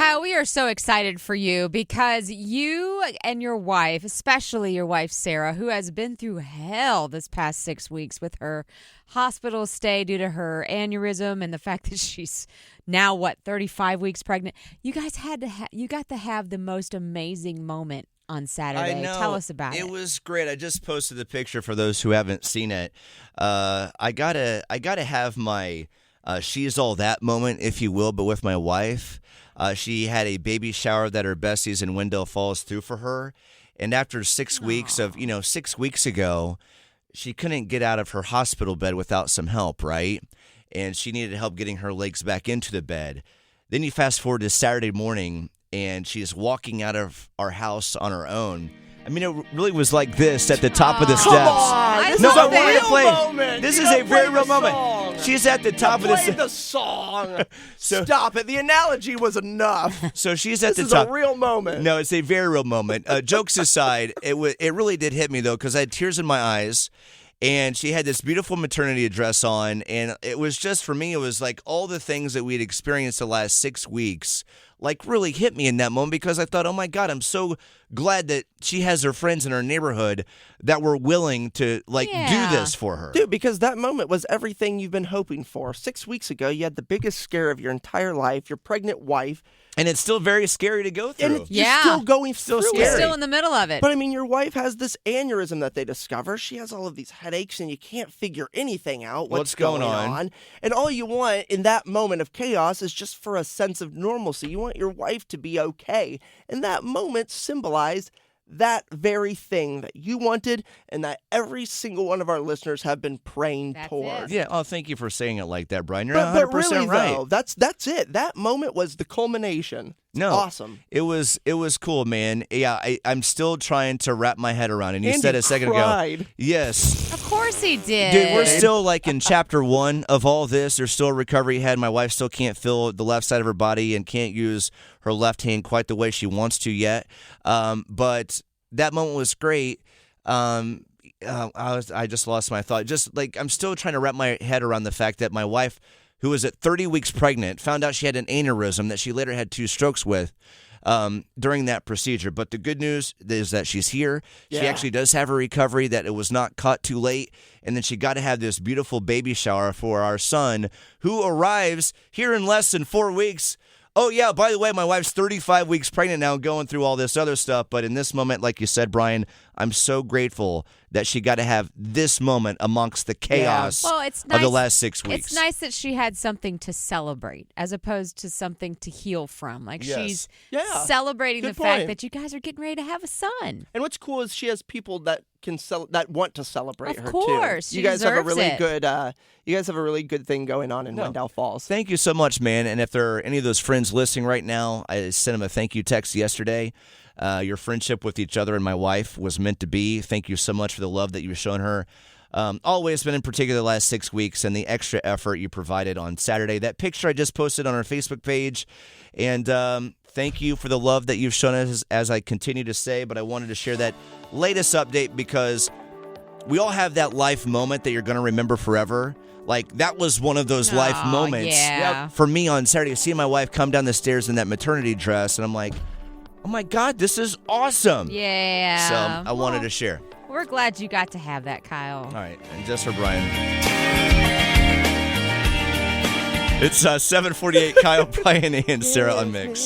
Kyle, we are so excited for you because you and your wife, especially your wife, Sarah, who has been through hell this past 6 weeks with her hospital stay due to her aneurysm and the fact that she's now, 35 weeks pregnant. You guys you got to have the most amazing moment on Saturday. I know. Tell us about it. It was great. I just posted the picture for those who haven't seen it. I gotta have my she's all that moment, if you will, but with my wife. She had a baby shower that her besties in Wendell Falls threw for her. And after 6 weeks of, 6 weeks ago, she couldn't get out of her hospital bed without some help, right? And she needed help getting her legs back into the bed. Then you fast forward to Saturday morning, and she's walking out of our house on her own. I mean, it really was like this at the top of the steps. Come on, this is a real moment. This is a very real moment. She's at the top of the steps. the song. Stop it. The analogy was enough. So she's at the top. This is a real moment. No, it's a very real moment. Jokes aside, it really did hit me, though, because I had tears in my eyes. And she had this beautiful maternity dress on, and it was just, for me, it was like all the things that we'd experienced the last 6 weeks, like really hit me in that moment because I thought, oh my God, I'm so glad that she has her friends in her neighborhood that were willing to do this for her. Dude, because that moment was everything you've been hoping for. 6 weeks ago, you had the biggest scare of your entire life, your pregnant wife. And it's still very scary to go through. And you're still going through it. You're still in the middle of it. But I mean, your wife has this aneurysm that they discover. She has all of these headaches, and you can't figure anything out. What's going on? And all you want in that moment of chaos is just for a sense of normalcy. You want your wife to be okay. And that moment symbolized that very thing that you wanted and that every single one of our listeners have been praying toward. Yeah, thank you for saying it like that, Brian. You're 100% but really, right. though, that's it. That moment was the culmination. No, awesome. It was cool, man. Yeah, I'm still trying to wrap my head around. And you said a second ago, yes, of course he did. Dude, we're still like in chapter 1 of all this. There's still recovery ahead. My wife still can't feel the left side of her body and can't use her left hand quite the way she wants to yet. But that moment was great. I just lost my thought. Just like I'm still trying to wrap my head around the fact that my wife, who was at 30 weeks pregnant, found out she had an aneurysm that she later had 2 strokes with during that procedure. But the good news is that she's here. Yeah. She actually does have a recovery, that it was not caught too late. And then she got to have this beautiful baby shower for our son, who arrives here in less than 4 weeks. Oh, yeah, by the way, my wife's 35 weeks pregnant now, going through all this other stuff. But in this moment, like you said, Brian, I'm so grateful that she got to have this moment amongst the chaos it's nice, of the last 6 weeks. It's nice that she had something to celebrate as opposed to something to heal from. Like she's celebrating the fact that you guys are getting ready to have a son. And what's cool is she has people that that want to celebrate her too. Of course, you guys have a really it. good. You guys have a really good thing going on in Wendell Falls. Thank you so much, man. And if there are any of those friends listening right now, I sent them a thank you text yesterday. Your friendship with each other and my wife was meant to be. Thank you so much for the love that you've shown her. Always, but in particular the last 6 weeks, and the extra effort you provided on Saturday. That picture I just posted on our Facebook page. And thank you for the love that you've shown us, as I continue to say. But I wanted to share that latest update because we all have that life moment that you're going to remember forever. Like, that was one of those life moments for me on Saturday. Seeing my wife come down the stairs in that maternity dress, and I'm like, oh my God, this is awesome. Yeah. So I wanted to share. We're glad you got to have that, Kyle. All right. And just for Brian. It's 7:48. Kyle, Brian, and Sarah on Mix.